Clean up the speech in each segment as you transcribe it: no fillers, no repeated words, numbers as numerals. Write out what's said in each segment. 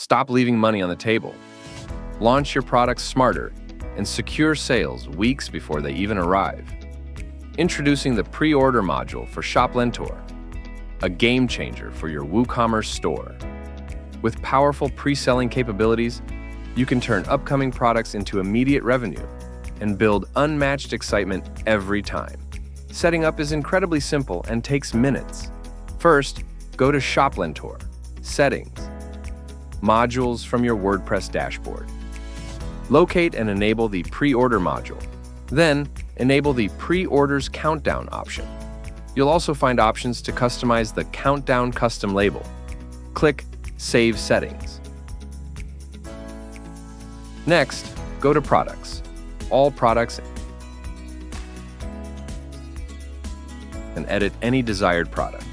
Stop leaving money on the table. Launch your products smarter and secure sales weeks before they even arrive. Introducing the pre-order module for ShopLentor, a game changer for your WooCommerce store. With powerful pre-selling capabilities, you can turn upcoming products into immediate revenue and build unmatched excitement every time. Setting up is incredibly simple and takes minutes. First, go to ShopLentor, Settings, Modules from your WordPress dashboard. Locate and enable the Pre-order module. Then, enable the Pre-orders Countdown option. You'll also find options to customize the Countdown custom label. Click Save Settings. Next, go to Products, All Products, and edit any desired product.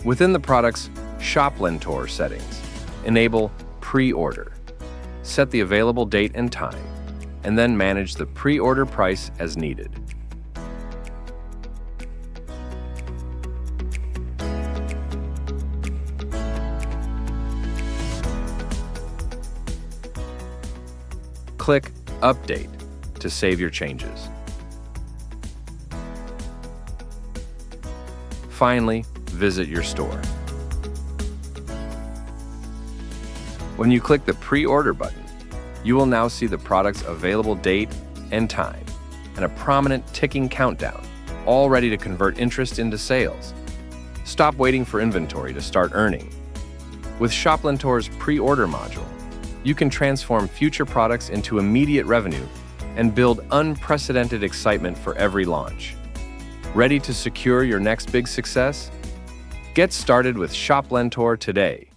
Within the product's ShopLentor settings, enable Pre-order. Set the available date and time, and then manage the pre-order price as needed. Click Update to save your changes. Finally, visit your store. When you click the Pre-order button, you will now see the product's available date and time, and a prominent ticking countdown, all ready to convert interest into sales. Stop waiting for inventory to start earning. With ShopLentor's Pre-order module, you can transform future products into immediate revenue and build unprecedented excitement for every launch. Ready to secure your next big success? Get started with ShopLentor today.